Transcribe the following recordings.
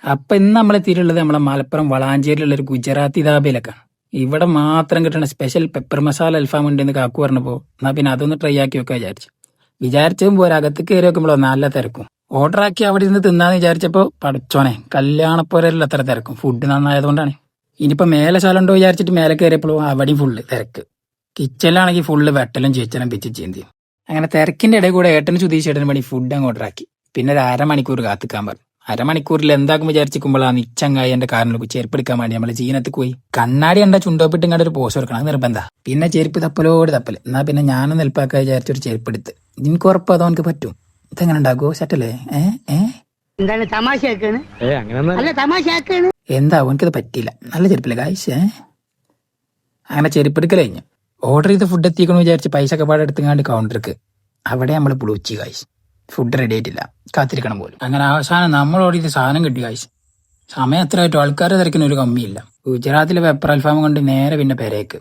അപ്പൊ ഇന്ന് നമ്മളെത്തിയിട്ടുള്ളത് നമ്മളെ മലപ്പുറം വളാഞ്ചേരിയിലുള്ള ഒരു ഗുജറാത്തി ധാബയിലേക്കാണ്. ഇവിടെ മാത്രം കിട്ടുന്ന സ്പെഷ്യൽ പെപ്പർ മസാല അൽഫാം ഉണ്ടെന്ന് കാക്കു പറഞ്ഞപ്പോ എന്നാ പിന്നെ അതൊന്ന് ട്രൈ ആക്കി വെക്കാൻ വിചാരിച്ചതും പോരാ, അകത്ത് കയറി വെക്കുമ്പോഴോ നല്ല തിരക്കും. ഓർഡർ ആക്കി അവിടെ നിന്ന് തിന്നാന്ന് വിചാരിച്ചപ്പോ പടച്ചോനെ കല്യാണപ്പോരല്ല അത്ര തിരക്കും. ഫുഡ് നന്നായതുകൊണ്ടാണ്. ഇനിയിപ്പോ മേലെ സ്ഥലം ഉണ്ടോ വിചാരിച്ചിട്ട് മേലെ കയറിയപ്പോഴും അവിടെയും ഫുള്ള് തിരക്ക്. കിച്ചണിലാണെങ്കിൽ ഫുള്ള് വെട്ടലും ചേച്ചലും പിച്ച് ചീന്തിയും. അങ്ങനെ തിരക്കിന്റെ ഇടയിൽ കൂടെ ഏട്ടന് സുധീഷ് ഏട്ടന് വേണ്ടി ഫുഡ് അങ്ങ് ഓർഡർ ആക്കി. പിന്നെ ഒരു അരമണിക്കൂർ കാത്തിക്കാൻ പറഞ്ഞു. അരമണിക്കൂറിൽ എന്താക്കും വിചാരിച്ചിരിക്കുമ്പോഴാണ് നിച്ചങ്ങായി എന്റെ കാറിനൊക്കെ ചെരുപ്പെടുക്കാൻ വേണ്ടി നമ്മള് ചീനത്ത് പോയി. കണ്ണാടി കണ്ട ചുണ്ടോപ്പിട്ട് ഇങ്ങോട്ട് ഒരു പോസ് കൊടുക്കണം, അത് നിർബന്ധ. പിന്നെ ചെരുപ്പ് തപ്പലോട് തപ്പല്. എന്നാ പിന്നെ ഞാനും നെൽപ്പാക്കാൻ വിചാരിച്ചൊരു ചെരുപ്പെടുത്ത്. എനിക്ക് ഉറപ്പ് അതോ എനിക്ക് പറ്റും. ഇതെങ്ങനെ ഉണ്ടാകുമോ? സെറ്റല്ലേ? എന്താണ് തമാശയാക്കാണ്? അല്ല തമാശയാക്കാണ്. എന്താവും എനിക്കത് പറ്റിയില്ല. നല്ല ചെരുപ്പില്ല കായ്സ്. അങ്ങനെ ചെരുപ്പെടുക്കൽ കഴിഞ്ഞു. ഓർഡർ ചെയ്ത് ഫുഡ് എത്തിക്കണമെന്ന് വിചാരിച്ച് പൈസ ഒക്കെ പാടെ എടുത്തുങ്ങാണ്ട് കൗണ്ടർക്ക്. അവിടെ നമ്മൾ പുളിച്ചി കായ്സ്. ഫുഡ് റെഡി ആയിട്ടില്ല, കാത്തിരിക്കണം പോലും. അങ്ങനെ അവസാനം നമ്മൾ ഓർഡർ ചെയ്ത് സാധനം കിട്ടി കായ്സ്. സമയം എത്രയായിട്ടും ആൾക്കാരെ തിരക്കിന് ഒരു കമ്മിയില്ല. ഗുജറാത്തിലെ പെപ്പർ അൽഫാം കൊണ്ട് നേരെ പിന്നെ പെരേക്ക്.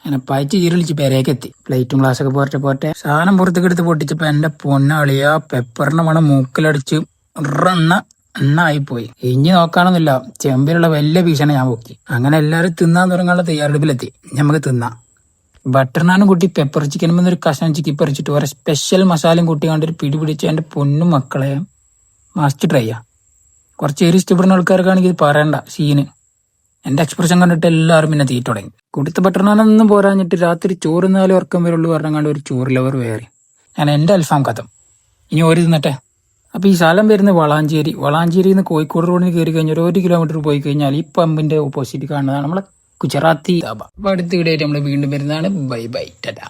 അങ്ങനെ പയച്ച് ചീരളിച്ച് പെരേക്ക് എത്തി. പ്ലേറ്റും ഗ്ലാസ്സൊക്കെ പോട്ടെ സാധനം പുറത്തേക്ക് എടുത്ത് പൊട്ടിച്ചപ്പോ എന്റെ പൊന്നാളിയാ പെപ്പറിന്റെ മണം മൂക്കിലടിച്ച് എണ്ണായിപ്പോയി. ഇനി നോക്കാനൊന്നുമില്ല, ചെമ്പിലുള്ള വലിയ ഭീഷണി ഞാൻ പൊക്കി. അങ്ങനെ എല്ലാവരും തിന്നാൻ തുടങ്ങാനുള്ള തയ്യാറെടുപ്പിലെത്തി. നമുക്ക് തിന്നാം. ബട്ടർ നാനും കൂട്ടി പെപ്പർ ചിക്കനും ഒരു കഷ്ണം ചിക്കി പറിച്ചിട്ട് വേറെ സ്പെഷ്യൽ മസാലയും കൂട്ടി കണ്ടൊരു പിടി പിടിച്ച് എന്റെ പൊന്നും മക്കളെ മസ്റ്റ് ട്രൈ ചെയ്യാം. കുറച്ച് ഏരി ഇഷ്ടപ്പെടുന്ന ആൾക്കാർക്കാണെങ്കിൽ ഇത് പറയണ്ട സീന്. എന്റെ എക്സ്പ്രഷൻ കണ്ടിട്ട് എല്ലാവരും പിന്നെ തീറ്റ തുടങ്ങി. കൊടുത്ത ബട്ടർ നാനൊന്നും പോരാഞ്ഞിട്ട് രാത്രി ചോറുന്നാലും ഉറക്കം വരുള്ളൂ പറഞ്ഞാണ്ട് ഒരു ചോറിലവർ വേറെ. ഞാൻ എന്റെ അൽഫാം കഥം ഇനി ഒരു തിന്നട്ടെ. അപ്പൊ ഈ സ്ഥലം വരുന്നത് വളാഞ്ചേരിയിൽ നിന്ന് കോഴിക്കോട് റോഡിന് കയറി കഴിഞ്ഞാൽ 1 കിലോമീറ്റർ പോയി കഴിഞ്ഞാൽ ഈ പമ്പിന്റെ ഓപ്പോസിറ്റ് കാണുന്നതാണ് നമ്മളെ ഗുജറാത്തി ധാബ. അപ്പൊ അടുത്ത വീഡിയോ ആയിട്ട് നമ്മൾ വീണ്ടും വരുന്നതാണ്. Bye bye Tata.